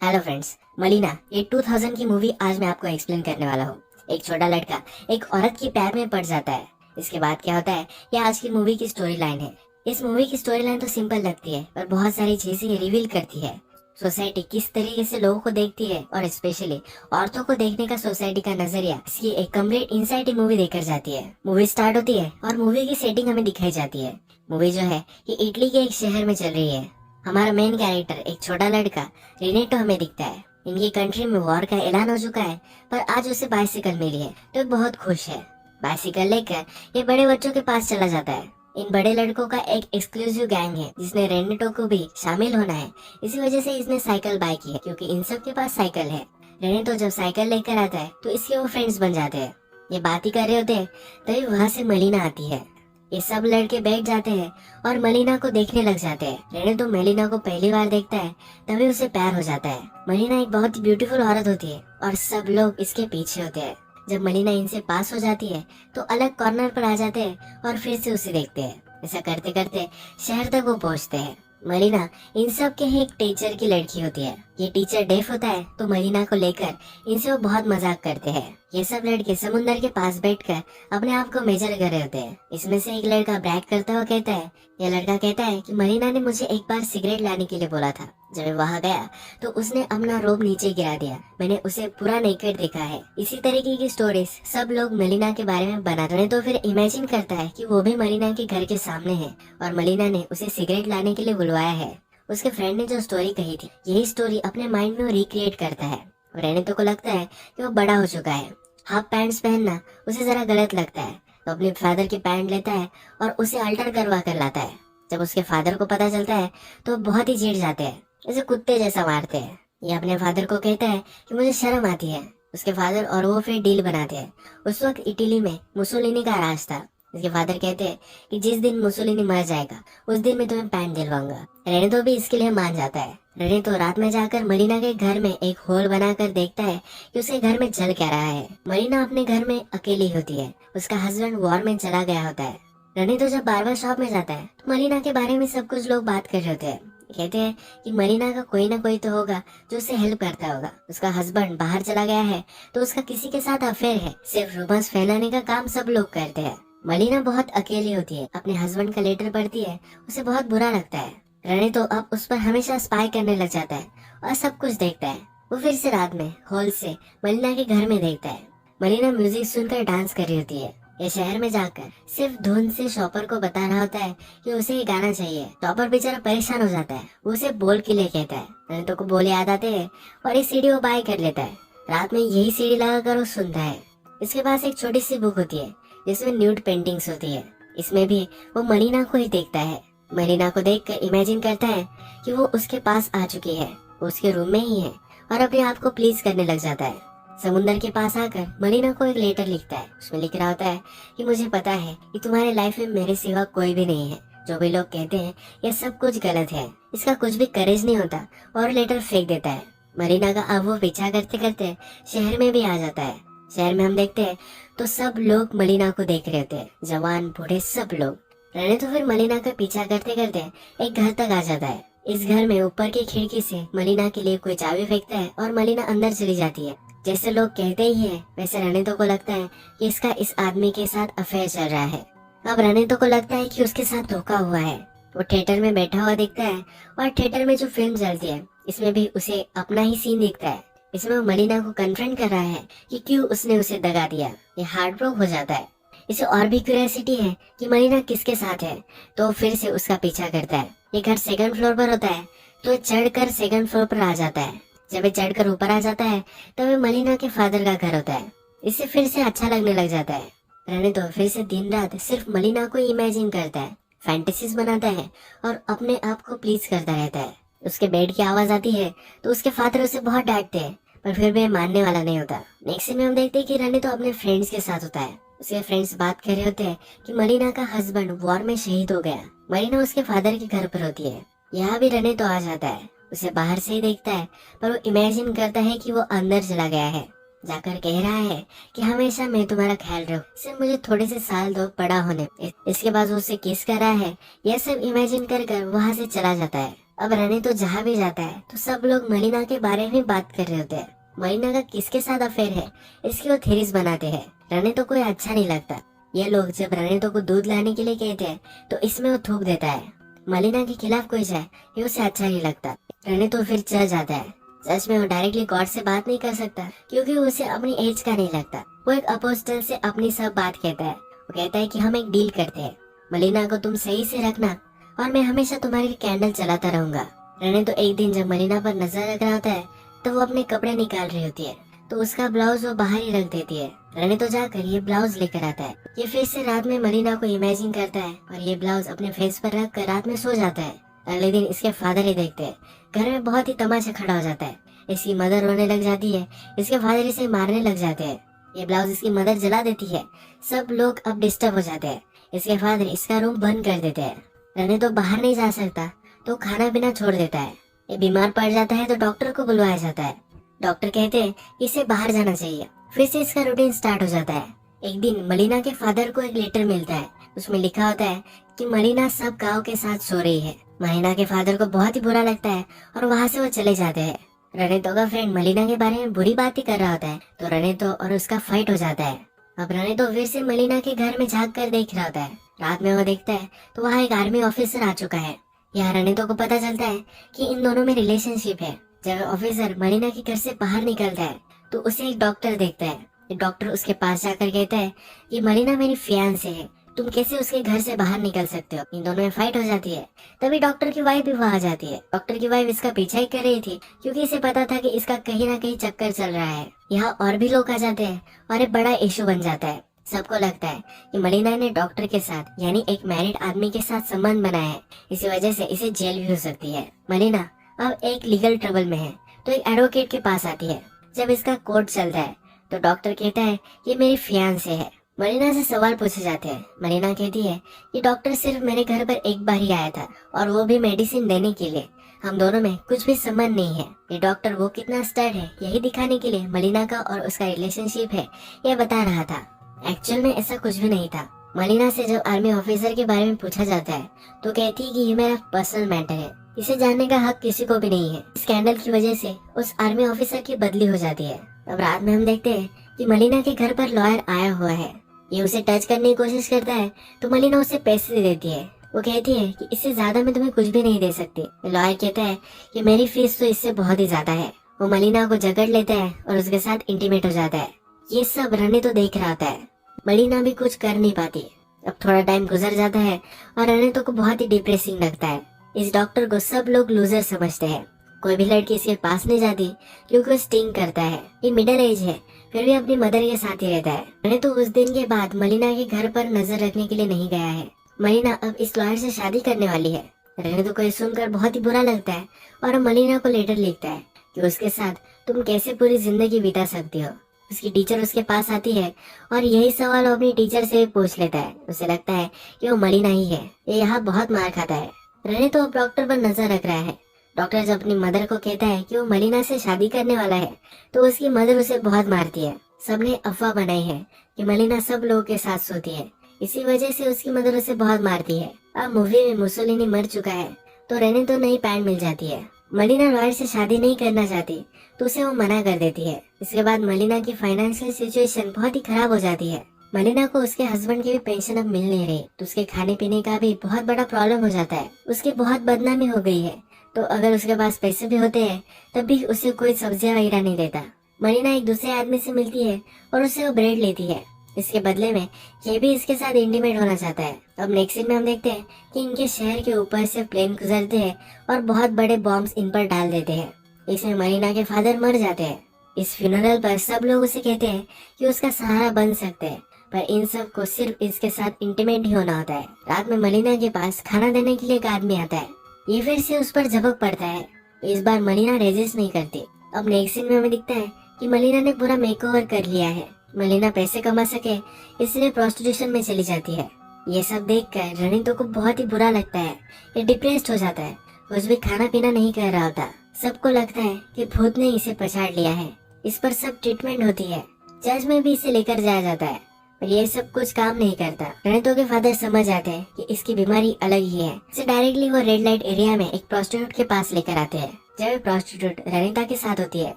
Hello friends, मलीना ये 2000 की movie आज मैं आपको एक्सप्लेन करने वाला हूँ। एक छोटा लड़का एक औरत की प्यार में पड़ जाता है। इसके बाद क्या होता है, ये आज की मूवी की स्टोरी लाइन है। इस मूवी की स्टोरी लाइन तो सिंपल लगती है पर बहुत सारी चीजें रिवील करती है। सोसाइटी किस तरीके से लोगों को देखती है और स्पेशली औरतों को देखने का सोसाइटी का नजरिया, इसकी एक कंप्लीट इनसाइट मूवी देकर जाती है। मूवी स्टार्ट होती है और मूवी की सेटिंग हमें दिखाई जाती है। मूवी जो है ये इटली के एक शहर में चल रही है। हमारा मेन कैरेक्टर एक छोटा लड़का रिनेटो हमें दिखता है। इनकी कंट्री में वॉर का ऐलान हो चुका है पर आज उसे बाइसिकल मिली है तो बहुत खुश है। बाइसिकल लेकर ये बड़े बच्चों के पास चला जाता है। इन बड़े लड़कों का एक एक्सक्लूसिव गैंग है जिसमें रेनेटो को भी शामिल होना है। इसी वजह से इसने साइकिल बाय की है क्योंकि इन सब के पास साइकिल है। रेनेटो जब साइकिल लेकर आता है तो इसके वो फ्रेंड्स बन जाते हैं। ये बात ही कर रहे होते हैं तभी वहाँ से मलीना आती है। ये सब लड़के बैठ जाते हैं और मलीना को देखने लग जाते हैं। रेने तो मलीना को पहली बार देखता है तभी उसे प्यार हो जाता है। मलीना एक बहुत ही ब्यूटीफुल औरत होती है और सब लोग इसके पीछे होते हैं। जब मलीना इनसे पास हो जाती है तो अलग कॉर्नर पर आ जाते हैं और फिर से उसे देखते हैं। ऐसा करते करते शहर तक वो पहुंचते हैं। मलीना इन सब के ही एक टीचर की लड़की होती है। ये टीचर डेफ होता है तो मलीना को लेकर इनसे वो बहुत मजाक करते हैं। ये सब लड़के समुंदर के पास बैठकर अपने आप को मेजर कर रहे होते हैं। इसमें से एक लड़का ब्रैग करता हुआ कहता है, यह लड़का कहता है कि मलीना ने मुझे एक बार सिगरेट लाने के लिए बोला था। जब मैं वहाँ गया तो उसने अपना रोब नीचे गिरा दिया। मैंने उसे पूरा नेकेड देखा है। इसी तरीके की स्टोरीज सब लोग मलीना के बारे में बनाते हैं। तो फिर इमेजिन करता है कि वो भी मलीना के घर के सामने है और मलीना ने उसे सिगरेट लाने के लिए बुलवाया है। उसके फ्रेंड ने जो स्टोरी कही थी यही स्टोरी अपने माइंड में रिक्रिएट करता है। रेनेटो को लगता है कि वो बड़ा हो चुका है। हाफ पैंट्स पहनना उसे जरा गलत लगता है तो अपने फादर की पैंट लेता है और उसे अल्टर करवा कर लाता है। जब उसके फादर को पता चलता है तो बहुत ही चिढ़ जाते हैं, उसे कुत्ते जैसा मारते हैं। ये अपने फादर को कहता है कि मुझे शर्म आती है। उसके फादर और वो फिर डील बनाते हैं। उस वक्त इटली में मुसोलिनी का राज था। इसके फादर कहते हैं कि जिस दिन मुसोलिनी मर जाएगा उस दिन मैं तुम्हें पैंट दिलवाऊंगा। रेनेटो भी इसके लिए मान जाता है। रेनेटो रात में जाकर मलीना के घर में एक होल बनाकर देखता है कि उसके घर में जल क्या रहा है। मलीना अपने घर में अकेली होती है। उसका हस्बैंड वॉर में चला गया होता है। रेनेटो जब बार्बर शॉप में जाता है तो मलीना के बारे में सब कुछ लोग बात कर रहे होते हैं। कहते हैं कि मलीना का कोई ना कोई तो होगा जो उसे हेल्प करता होगा। उसका हस्बैंड बाहर चला गया है तो उसका किसी के साथ अफेयर है। सिर्फ रूमर्स फैलाने का काम सब लोग करते हैं। मलीना बहुत अकेली होती है। अपने हस्बैंड का लेटर पढ़ती है, उसे बहुत बुरा लगता है। रने तो अब उस पर हमेशा स्पाई करने लग जाता है और सब कुछ देखता है। वो फिर से रात में हॉल से मलीना के घर में देखता है। मलीना म्यूजिक सुनकर डांस कर रही होती है। ये शहर में जाकर सिर्फ धुन से शॉपर को बता रहा होता है कि उसे ये गाना चाहिए। शॉपर बेचारा परेशान हो जाता है। वो उसे बोल के लिए कहता है। रने को बोले याद आते हैं और ये सीडी वो बाय कर लेता है। रात में यही सीडी लगाकर वो सुनता है। इसके पास एक छोटी सी बुक होती है जिसमें न्यूड पेंटिंग्स होती है। इसमें भी वो मलीना को ही देखता है। मलीना को देखकर इमेजिन करता है कि वो उसके पास आ चुकी है, वो उसके रूम में ही है और अपने आप को प्लीज करने लग जाता है। समुंदर के पास आकर मलीना को एक लेटर लिखता है। उसमें लिख रहा होता है कि मुझे पता है कि तुम्हारे लाइफ में मेरे सिवा कोई भी नहीं है। जो भी लोग कहते हैं ये सब कुछ गलत है, इसका कुछ भी करेज नहीं होता, और लेटर फेंक देता है। मलीना का अब वो पीछा करते करते शहर में भी आ जाता है। शहर में हम देखते हैं तो सब लोग मलीना को देख रहे होते हैं, जवान बूढ़े सब लोग। रने तो फिर मलीना का पीछा करते करते एक घर तक आ जाता है। इस घर में ऊपर की खिड़की से मलीना के लिए कोई चाबी फेंकता है और मलीना अंदर चली जाती है। जैसे लोग कहते ही है वैसे रनेतो को लगता है कि इसका इस आदमी के साथ अफेयर चल रहा है। अब रनेतो को लगता है कि उसके साथ धोखा हुआ है। वो थिएटर में बैठा हुआ दिखता है और थिएटर में जो फिल्म चलती है इसमें भी उसे अपना ही सीन दिखता है। इसमें वो मलीना को कन्फ्रंट कर रहा है कि क्यों उसने उसे दगा दिया। ये हार्ट ब्रोक हो जाता है। इसे और भी क्यूरियोसिटी है कि मलीना किसके साथ है तो फिर से उसका पीछा करता है। ये घर सेकंड फ्लोर पर होता है तो चढ़कर सेकंड फ्लोर पर आ जाता है। जब ये चढ़कर ऊपर आ जाता है तब ये मलीना के फादर का घर होता है। इसे फिर से अच्छा लगने लग जाता है। रने तो फिर से दिन रात सिर्फ मलीना को इमेजिन करता है, फैंटेसीज बनाता है और अपने आप को प्लीज करता रहता है। उसके बेड की आवाज आती है तो उसके फादर उसे बहुत डांटते हैं पर फिर भी मानने वाला नहीं होता। नेक्स्ट सीन में हम देखते हैं कि रने तो अपने फ्रेंड्स के साथ होता है। उसके फ्रेंड्स बात कर रहे होते हैं कि मलीना का हस्बैंड वॉर में शहीद हो गया। मलीना उसके फादर के घर पर होती है। यहाँ भी रने तो आ जाता है। उसे बाहर से ही देखता है पर वो इमेजिन करता है कि वो अंदर चला गया है। जाकर कह रहा है कि हमेशा मैं तुम्हारा ख्याल रखूं, सिर्फ मुझे थोड़े से साल दो बड़ा होने। इसके बाद वो उससे किस कर रहा है, यह सब इमेजिन कर कर वहाँ से चला जाता है। अब रने तो जहाँ भी जाता है तो सब लोग मलिना के बारे में बात कर रहे होते हैं। मलिना का किसके साथ अफेयर है इसकी वो थेरीज बनाते हैं। रने तो कोई अच्छा नहीं लगता। ये लोग जब रने तो को दूध लाने के लिए कहते हैं तो इसमें वो थूक देता है। मलिना के खिलाफ कोई जाए ये उसे अच्छा नहीं लगता। रने तो फिर चल जाता है। सच में वो डायरेक्टली गॉड से बात नहीं कर सकता क्योंकि उसे अपनी एज का नहीं लगता। वो एक अपोस्टल से अपनी सब बात कहता है। वो कहता है कि हम एक डील करते हैं, मलिना को तुम सही से रखना और मैं हमेशा तुम्हारी कैंडल चलाता रहूंगा। रने तो एक दिन जब मलिना पर नजर रख रहा होता है तो वो अपने कपड़े निकाल रही होती है तो उसका ब्लाउज वो बाहर ही रख देती है। रने तो जाकर ये ब्लाउज लेकर आता है। ये फिर से रात में मलिना को इमेजिन करता है और ये ब्लाउज अपने फेस पर रख कर रात में सो जाता है। अगले दिन इसके फादर ही देखते हैं। घर में बहुत ही तमाशा खड़ा हो जाता है। इसकी मदर रोने लग जाती है। इसके फादर इसे मारने लग जाते हैं। ये ब्लाउज इसकी मदर जला देती है। सब लोग अब डिस्टर्ब हो जाते हैं। इसके फादर इसका रूम बंद कर देते हैं। रने तो बाहर नहीं जा सकता तो खाना पीना छोड़ देता है। ये बीमार पड़ जाता है तो डॉक्टर को बुलवाया जाता है। डॉक्टर कहते हैं इसे बाहर जाना चाहिए। फिर से इसका रूटीन स्टार्ट हो जाता है। एक दिन मलिना के फादर को एक लेटर मिलता है। उसमें लिखा होता है कि मलिना सब गाँव के साथ सो रही है। मलिना के फादर को बहुत ही बुरा लगता है और वहाँ से वो चले जाते हैं। रनेतो का फ्रेंड मलिना के बारे में बुरी बात ही कर रहा होता है तो रनेतो और उसका फाइट हो जाता है। अब रनेतो फिर से मलिना के घर में झांक कर देख रहा होता है। रात में वो देखता है तो वहाँ एक आर्मी ऑफिसर आ चुका है। यहाँ रनेतो को पता चलता है कि इन दोनों में रिलेशनशिप है। जब ऑफिसर मलिना के घर से बाहर निकलता है तो उसे एक डॉक्टर देखता है। डॉक्टर उसके पास जाकर कहता है कि मलिना मेरी फियांसे है, तुम कैसे उसके घर से बाहर निकल सकते हो। इन दोनों में फाइट हो जाती है। तभी डॉक्टर की वाइफ भी वहाँ आ जाती है। डॉक्टर की वाइफ इसका पीछा ही कर रही थी क्योंकि इसे पता था कि इसका कहीं ना कहीं चक्कर चल रहा है। यहाँ और भी लोग आ जाते हैं और एक बड़ा इशू बन जाता है। सबको लगता है कि मलिना ने डॉक्टर के साथ यानी एक मैरिड आदमी के साथ संबंध बनाया है। इसी वजह से इसे जेल भी हो सकती है। मलिना अब एक लीगल ट्रबल में है तो एक एडवोकेट के पास आती है। जब इसका कोर्ट चलता है तो डॉक्टर कहता है ये मेरी फियांसे है। मलिना से सवाल पूछे जाते हैं। मलिना कहती है कि डॉक्टर सिर्फ मेरे घर पर एक बार ही आया था और वो भी मेडिसिन देने के लिए। हम दोनों में कुछ भी संबंध नहीं है। ये डॉक्टर वो कितना स्टर्ड है यही दिखाने के लिए मलिना का और उसका रिलेशनशिप है यह बता रहा था। एक्चुअल में ऐसा कुछ भी नहीं था। मलिना से जब आर्मी ऑफिसर के बारे में पूछा जाता है तो कहती है कि ये मेरा पर्सनल मैटर है, इसे जानने का हक किसी को भी नहीं है। स्कैंडल की वजह से उस आर्मी ऑफिसर की बदली हो जाती है। अब रात में हम देखते हैं कि मलिना के घर पर लॉयर आया हुआ है। ये उसे टच करने की कोशिश करता है तो मलिना उसे पैसे दे देती है। वो कहती है कि इससे ज्यादा मैं तुम्हें कुछ भी नहीं दे सकती। लॉयर कहता है कि मेरी फीस तो इससे बहुत ही ज्यादा है। वो मलिना को जकड़ लेता है और उसके साथ इंटीमेट हो जाता है। ये सब रने तो देख रहा होता है। मलिना भी कुछ कर नहीं पाती। अब थोड़ा टाइम गुजर जाता है और रनेतो को बहुत ही डिप्रेसिंग लगता है। इस डॉक्टर को सब लोग लूजर समझते हैं। कोई भी लड़की इसके पास नहीं जाती क्योंकि वो स्टिंग करता है। ये मिडिल एज है फिर भी अपनी मदर के साथ ही रहता है। रनेतो उस दिन के बाद मलिना के घर पर नजर रखने के लिए नहीं गया है। मलिना अब इस लॉयर से शादी करने वाली है। रनेतो को ये सुनकर बहुत ही बुरा लगता है और मलिना को लेटर लिखता है कि उसके साथ तुम कैसे पूरी जिंदगी बिता सकती हो। उसकी टीचर उसके पास आती है और यही सवाल वो अपनी टीचर से पूछ लेता है। उसे लगता है कि वो मलिना ही है। ये यहाँ बहुत मार खाता है। रने तो अब डॉक्टर पर नजर रख रहा है। डॉक्टर जब अपनी मदर को कहता है कि वो मलिना से शादी करने वाला है तो उसकी मदर उसे बहुत मारती है। सबने अफवाह बनाई है कि मलिना सब लोगों के साथ सोती है, इसी वजह से उसकी मदर उसे बहुत मारती है। अब मूवी में मुसोलिनी मर चुका है तो रने तो नई पैंट मिल जाती है। मलिना लॉयर से शादी नहीं करना चाहती तो उसे वो मना कर देती है। इसके बाद मलिना की फाइनेंशियल सिचुएशन बहुत ही खराब हो जाती है। मलिना को उसके हस्बैंड की भी पेंशन अब मिल नहीं रही तो उसके खाने पीने का भी बहुत बड़ा प्रॉब्लम हो जाता है। उसकी बहुत बदनामी हो गई है तो अगर उसके पास पैसे भी होते हैं तब भी उसे कोई सब्जियां वगैरह नहीं देता। मलिना एक दूसरे आदमी से मिलती है और उससे वो ब्रेड लेती है। इसके बदले में ये भी इसके साथ इंटीमेट होना चाहता है। अब नेक्स्ट सीन में हम देखते हैं कि इनके शहर के ऊपर से प्लेन गुजरते हैं और बहुत बड़े बॉम्ब्स इन पर डाल देते हैं। इसमें मलिना के फादर मर जाते हैं। इस फ्यूनरल पर सब लोग उसे कहते हैं कि उसका सहारा बन सकते हैं पर इन सब को सिर्फ इसके साथ इंटीमेट ही होना होता है। रात में मलिना के पास खाना देने के लिए एक आदमी आता है। ये फिर से उस पर झपक पड़ता है। इस बार मलिना रेजिस्ट नहीं करती। अब नेक्स्ट सीन में हमें दिखता है कि मलिना ने पूरा मेकओवर कर लिया है। मलिना पैसे कमा सके इसलिए प्रोस्टिट्यूशन में चली जाती है। ये सब देखकर रनितो को बहुत ही बुरा लगता है। ये डिप्रेस्ड हो जाता है। कुछ भी खाना पीना नहीं कर रहा होता। सबको लगता है कि भूत ने इसे पछाड़ लिया है। इस पर सब ट्रीटमेंट होती है, चर्च में भी इसे लेकर जाया जाता है, पर ये सब कुछ काम नहीं करता। रणितो के फादर समझ जाते हैं कि इसकी बीमारी अलग ही है। इसे डायरेक्टली वो रेड लाइट एरिया में एक प्रोस्टिट्यूट के पास लेकर आते हैं। जब ये प्रोस्टिट्यूट रनिता के साथ होती है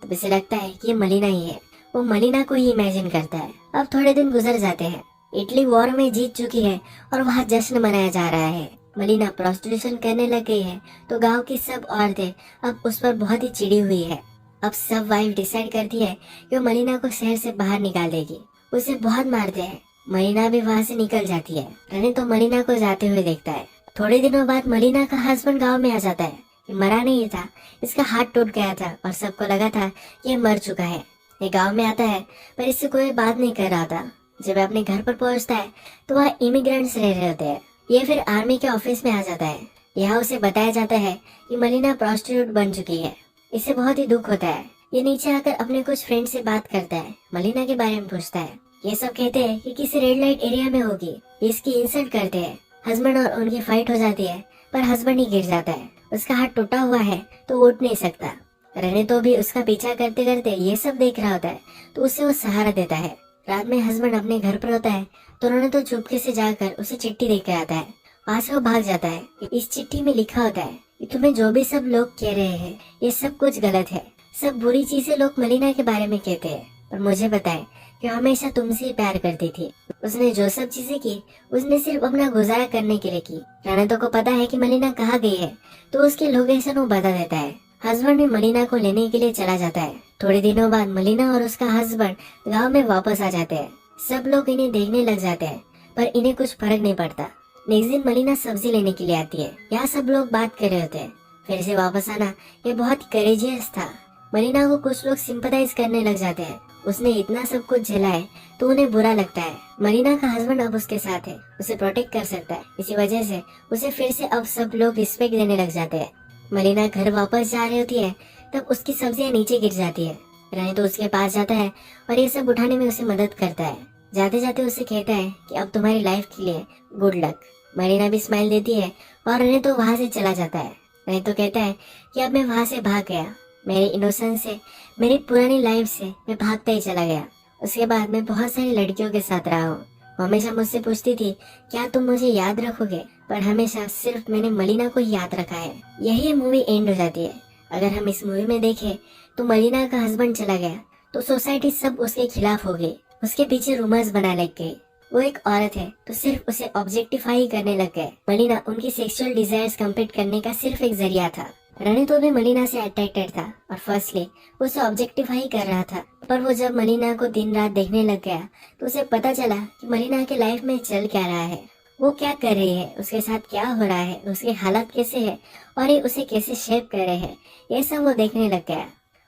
तब इसे लगता है कि ये मलिना ही है। वो मलिना को ही इमेजिन करता है। अब थोड़े दिन गुजर जाते हैं। इटली वॉर में जीत चुकी है और वहाँ जश्न मनाया जा रहा है। मलिना प्रोस्टिट्यूशन करने लग गई है तो गांव की सब औरतें अब उस पर बहुत ही चिड़ी हुई है। अब सब वाइफ डिसाइड करती है कि वो मलिना को शहर से बाहर निकाल देगी। उसे बहुत मारते हैं। मलिना भी वहाँ से निकल जाती है। रनी तो मलिना को जाते हुए देखता है। थोड़े दिनों बाद मलिना का हस्बैंड गांव में आ जाता है। ये मरा नहीं था, इसका हाथ टूट गया था और सबको लगा था कि ये मर चुका है। ये गांव में आता है पर इससे कोई बात नहीं कर रहा था। जब वह अपने घर पर पहुंचता है तो वहाँ इमिग्रेंट्स रह रहे होते हैं। ये फिर आर्मी के ऑफिस में आ जाता है। यहाँ उसे बताया जाता है कि मलिना प्रोस्टिट्यूट बन चुकी है। इसे बहुत ही दुख होता है। ये नीचे आकर अपने कुछ फ्रेंड से बात करता है, मलिना के बारे में पूछता है। ये सब कहते हैं कि किसी रेड लाइट एरिया में होगी। इसकी इंसल्ट करते हैं। हस्बैंड और उनकी फाइट हो जाती है पर हस्बैंड ही गिर जाता है। उसका हाथ टूटा हुआ है तो उठ नहीं सकता। रने तो भी उसका पीछा करते करते ये सब देख रहा होता है तो उसे वो सहारा देता है। रात में हस्बैंड अपने घर पर होता है तो उन्होंने तो चुपके से जाकर उसे चिट्ठी देकर आता है। वहाँ से वो भाग जाता है। इस चिट्ठी में लिखा होता है कि तुम्हें जो भी सब लोग कह रहे हैं ये सब कुछ गलत है। सब बुरी चीजें लोग मलिना के बारे में कहते हैं पर मुझे बताए कि हमेशा तुमसे ही प्यार करती थी। उसने जो सब चीजें की उसने सिर्फ अपना गुजारा करने के लिए की। रणतो को पता है कि मलिना कहाँ गई है तो उसकी लोकेशन वो बता देता है। हस्बैंड भी मलिना को लेने के लिए चला जाता है। थोड़े दिनों बाद मलिना और उसका हस्बैंड गांव में वापस आ जाते हैं। सब लोग इन्हें देखने लग जाते हैं पर इन्हें कुछ फर्क नहीं पड़ता। नेक्स्ट दिन मलिना सब्जी लेने के लिए आती है। यहाँ सब लोग बात कर रहे होते हैं। फिर से वापस आना ये बहुत करेजियस था। मलिना को कुछ लोग सिंपथाइज करने लग जाते हैं। उसने इतना सब कुछ झेला है तो उन्हें बुरा लगता है। मलिना का हस्बैंड अब उसके साथ है, उसे प्रोटेक्ट कर सकता है। इसी वजह से उसे फिर से अब सब लोग रिस्पेक्ट देने लग जाते हैं। मलिना घर वापस जा रही होती है तब उसकी सब्जियां नीचे गिर जाती है। रनी तो उसके पास जाता है और ये सब उठाने में उसे मदद करता है। जाते जाते उसे कहता है कि अब तुम्हारी लाइफ के लिए गुड लक। मलिना भी स्माइल देती है और रनी तो वहाँ से चला जाता है। रनी तो कहता है कि अब मैं वहाँ से भाग गया। मेरे इनोसेंस से, मेरी पुरानी लाइफ से मैं भागता ही चला गया। उसके बाद मैं बहुत सारी लड़कियों के साथ रहा हूँ। वो हमेशा मुझसे पूछती थी क्या तुम मुझे याद रखोगे, पर हमेशा सिर्फ मैंने मलिना को याद रखा है। यही मूवी एंड हो जाती है। अगर हम इस मूवी में देखें तो मलिना का हस्बैंड चला गया तो सोसाइटी सब उसके खिलाफ हो गई। उसके पीछे रूमर्स बना लग गई। वो एक औरत है तो सिर्फ उसे ऑब्जेक्टिफाई करने लग गए। मलिना उनकी सेक्सुअल डिजायर्स कंप्लीट करने का सिर्फ एक जरिया था। रनी तो भी मलिना से अट्रैक्टेड था और फर्स्टली वो उसे ऑब्जेक्टिफाई कर रहा था। पर वो जब मलिना को दिन रात देखने लग गया तो उसे पता चला कि मलिना के लाइफ में चल क्या रहा है, वो क्या कर रही है, उसके साथ क्या हो रहा है, उसके हालात कैसे है और ये उसे कैसे शेप कर रहे हैं। ये सब वो देखने लग गया।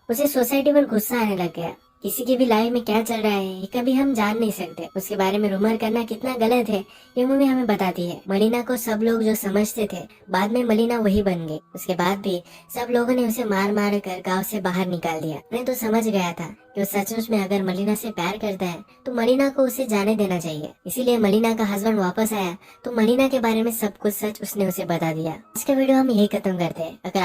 उसे सोसाइटी पर गुस्सा आने लग गया। किसी की भी लाइफ में क्या चल रहा है ये कभी हम जान नहीं सकते। उसके बारे में रूमर करना कितना गलत है ये मूवी हमें बताती है। मलिना को सब लोग जो समझते थे बाद में मलिना वही बन गई। उसके बाद भी सब लोगों ने उसे मार मार कर गांव से बाहर निकाल दिया। मैं तो समझ गया था कि वो सचमुच में अगर मलिना से प्यार करता है तो मलिना को उसे जाने देना चाहिए। इसीलिए मलिना का हस्बैंड वापस आया तो मलिना के बारे में सब कुछ सच उसने उसे बता दिया। आज का वीडियो हम यही खत्म करते हैं। अगर